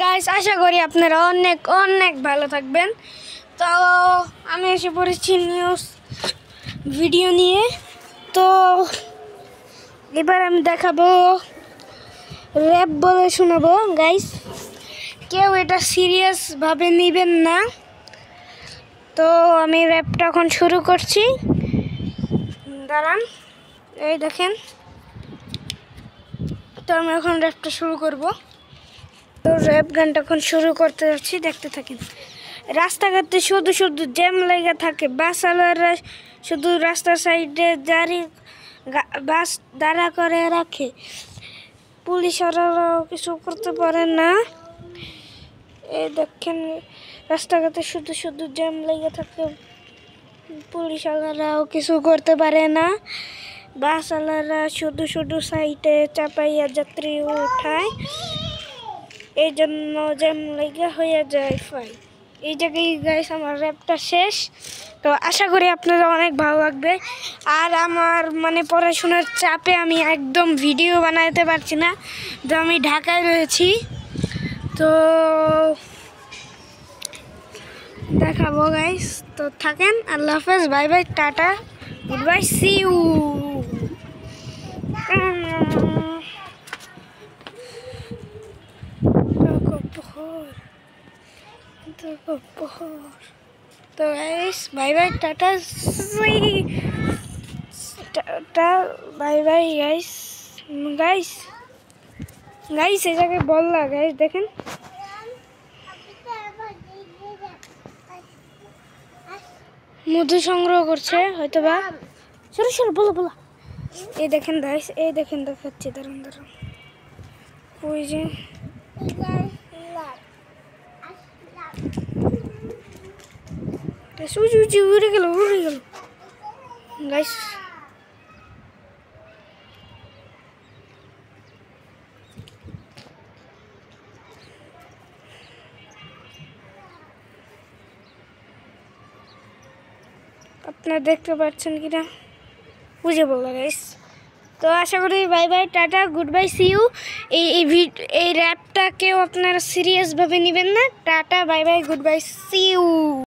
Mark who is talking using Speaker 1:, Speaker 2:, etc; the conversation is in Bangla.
Speaker 1: গাইস, আশা করি আপনারা অনেক অনেক ভালো থাকবেন। তো আমি এসে পড়েছি নিউজ ভিডিও নিয়ে। তো এবার আমি দেখাবো, র্যাপ বলে শোনাবো। গাইস, কেউ এটা সিরিয়াসভাবে নেবেন না। তো আমি র্যাপটা এখন শুরু করছি, দাঁড়ান। এই দেখেন, তো আমি এখন র্যাপটা শুরু করব। তো র্যাপ গানটা এখন শুরু করতে যাচ্ছি, দেখতে থাকেন। রাস্তাঘাটে শুধু শুধু জ্যাম লেগে থাকে, বাসওয়ালারা শুধু রাস্তার সাইডে বাস দাঁড়া করে রাখে, পুলিশরাও কিছু করতে পারে না। এই দেখেন, রাস্তাঘাটে শুধু শুধু জ্যাম লেগে থাকে, পুলিশওয়ালারাও কিছু করতে পারে না। বাসওয়ালারা শুধু শুধু সাইডে চাপাইয়া যাত্রী উঠায়, এই জন্য জ্যাম লেগে হয়ে যায় ফাই। এই জায়গায় গাইস আমার র্যাপটা শেষ। তো আশা করি আপনারা অনেক ভালো লাগবে। আর আমার পড়াশোনার চাপে আমি একদম ভিডিও বানাতে পারছি না, তো আমি ঢাকায় রয়েছি। তো দেখাবো গাইস, তো থাকেন। আল্লাহ হাফেজ, bye bye, tata, good bye, see you. তো guys, bye bye, tata, tata, bye bye guys. Guys guys এই জায়গায় বললা গাইস, দেখেন মধু সংগ্রহ করছে হয়তো বা। সরো সরো, বলো বলো। এই দেখেন গাইস, এই দেখেন, দেখাচ্ছি, দাঁড়ান দাঁড়ান। ওই যে উড়ে গেল গাইস। আপনারা দেখতে পাচ্ছেন কিনা বুঝে বললো গাইস। তো আশা করি bye bye, tata, good bye, see you. এই র্যাপটা কেউ আপনারা সিরিয়াসভাবে নেবেন না। Tata, bye bye, good bye, see you.